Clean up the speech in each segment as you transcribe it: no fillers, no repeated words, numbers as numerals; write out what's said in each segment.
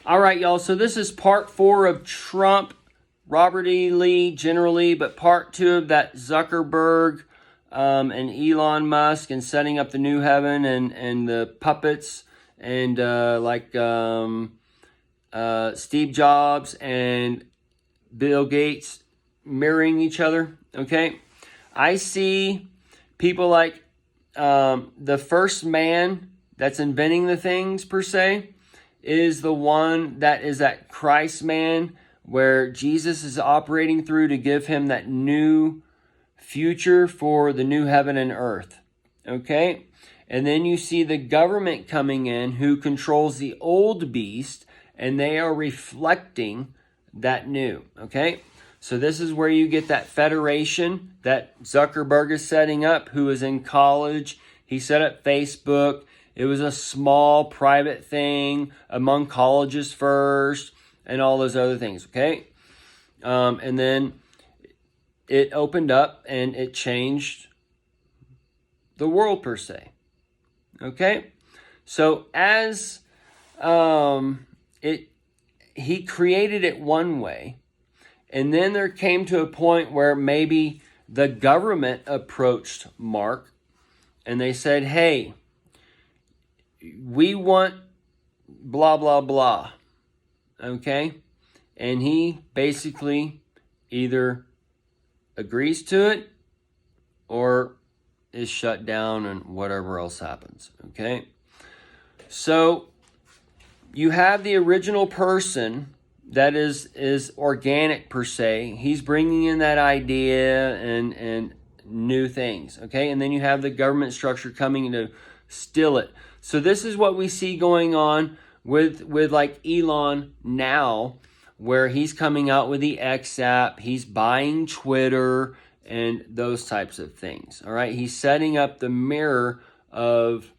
All right, y'all. So this is part 4 of Trump, Robert E. Lee, generally, but part 2 of that Zuckerberg and Elon Musk and setting up the new heaven and the puppets and Steve Jobs and Bill Gates mirroring each other. Okay, I see people like the first man that's inventing the things per se is the one that is that Christ man where Jesus is operating through to give him that new future for the new heaven and earth. Okay? And then you see the government coming in who controls the old beast, and they are reflecting that new. Okay? So this is where you get that federation that Zuckerberg is setting up, who is in college. He set up Facebook. It was a small private thing among colleges first and all those other things, okay? And then it opened up and it changed the world per se, okay? So as he created it one way, and then there came to a point where maybe the government approached Mark and they said, hey, we want blah, blah, blah, okay? And he basically either agrees to it or is shut down and whatever else happens, okay? So you have the original person that is organic per se. He's bringing in that idea and new things, okay? And then you have the government structure coming to steal it. So this is what we see going on with like Elon now, where he's coming out with the X app, he's buying Twitter and those types of things. All right, he's setting up the mirror of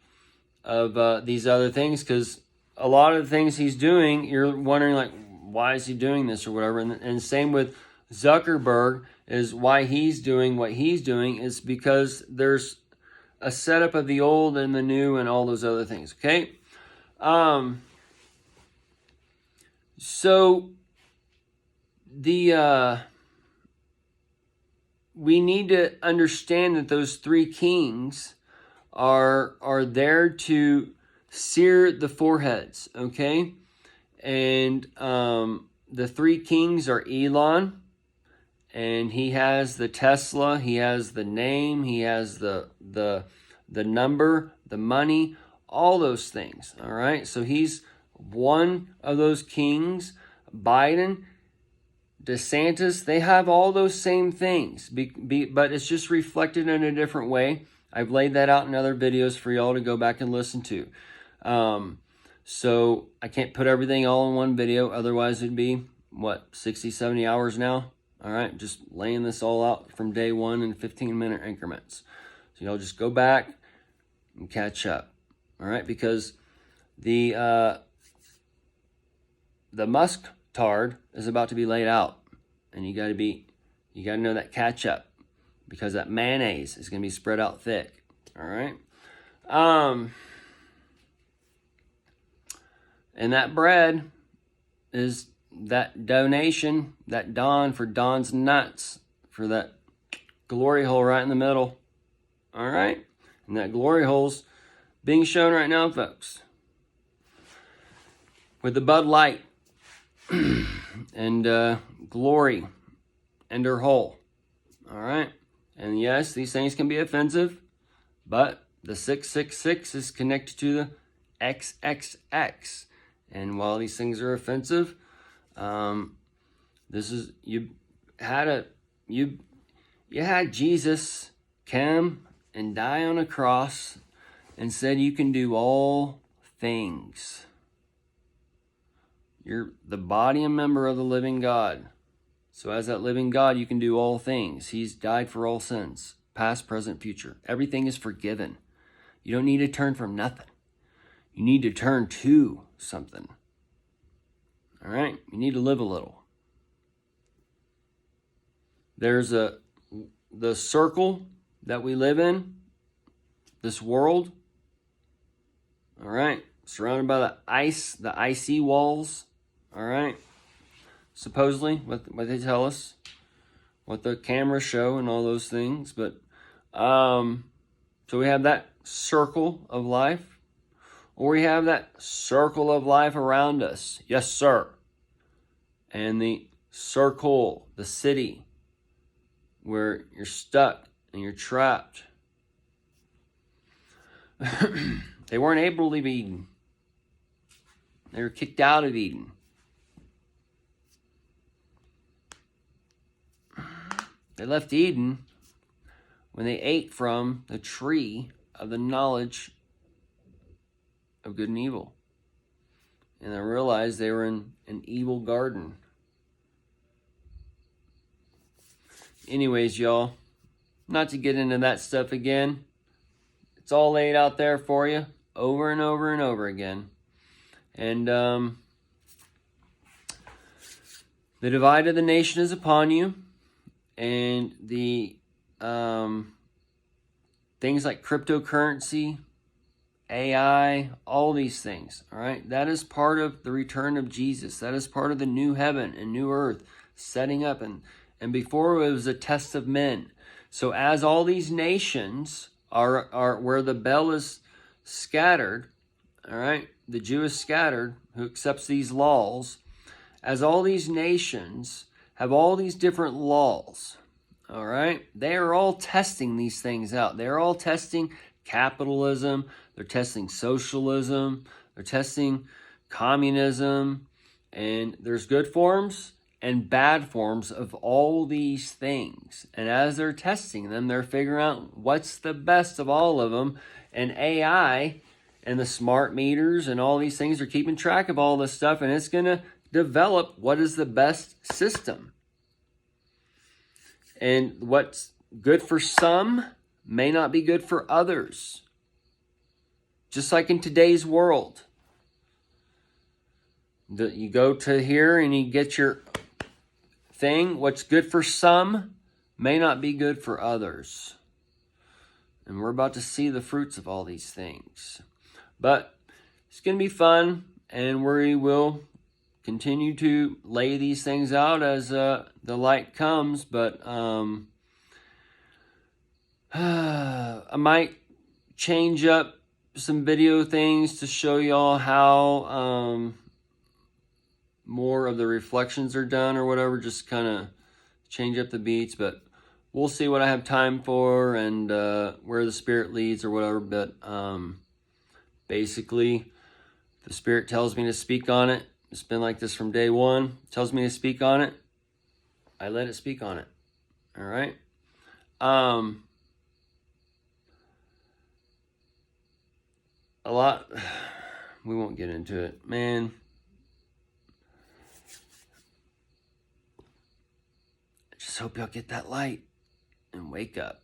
these other things, because a lot of the things he's doing, you're wondering like, why is he doing this or whatever? And same with Zuckerberg, is why he's doing what he's doing is because there's a setup of the old and the new and all those other things, okay? So we need to understand that those three kings are there to sear the foreheads, okay? And the three kings are Elon, and he has the Tesla, he has the name, he has the number, the money, all those things, all right? So he's one of those kings. Biden, DeSantis, they have all those same things, but it's just reflected in a different way. I've laid that out in other videos for y'all to go back and listen to. So I can't put everything all in one video, otherwise it'd be, 60, 70 hours now? All right, just laying this all out from day one in 15-minute increments. So y'all just go back and catch up, all right? Because the Musk tard is about to be laid out, and you got to know that catch up, because that mayonnaise is going to be spread out thick, all right? And that bread is that donation, that Don for Don's nuts, for that glory hole right in the middle. All right? And that glory hole's being shown right now, folks. With the Bud Light and glory and her hole. All right? And yes, these things can be offensive, but the 666 is connected to the XXX. And while these things are offensive, you had Jesus come and die on a cross and said you can do all things. You're the body and member of the living God. So as that living God, you can do all things. He's died for all sins, past, present, future. Everything is forgiven. You don't need to turn from nothing. You need to turn to something. All right? You need to live a little. There's the circle that we live in, this world. All right? Surrounded by the icy walls All right. Supposedly, what they tell us, what the cameras show and all those things. But, so we have that circle of life, or we have that circle of life around us. Yes, sir. And the circle, the city, where you're stuck and you're trapped. They weren't able to leave Eden. They were kicked out of Eden. They left Eden when they ate from the tree of the knowledge of good and evil. And they realized they were in an evil garden. Anyways, y'all, not to get into that stuff again. It's all laid out there for you over and over and over again. And the divide of the nation is upon you. And the things like cryptocurrency, AI, all these things, all right? That is part of the return of Jesus. That is part of the new heaven and new earth setting up. And before it was a test of men. So as all these nations are where the bell is scattered, all right? The Jew is scattered who accepts these laws. As all these nations have all these different laws, all right? They are all testing these things out. They're all testing capitalism. They're testing socialism. They're testing communism. And there's good forms and bad forms of all these things. And as they're testing them, they're figuring out what's the best of all of them. And AI and the smart meters and all these things are keeping track of all this stuff. And it's going to develop what is the best system. And what's good for some may not be good for others. Just like in today's world. You go to here and you get your thing. What's good for some may not be good for others. And we're about to see the fruits of all these things. But it's going to be fun, and we will continue to lay these things out as the light comes. But I might change up some video things to show y'all how more of the reflections are done or whatever, just kind of change up the beats. But we'll see what I have time for and where the Spirit leads or whatever. But basically, the Spirit tells me to speak on it. It's been like this from day one. It tells me to speak on it. I let it speak on it. All right. A lot. We won't get into it, man. I just hope y'all get that light and wake up.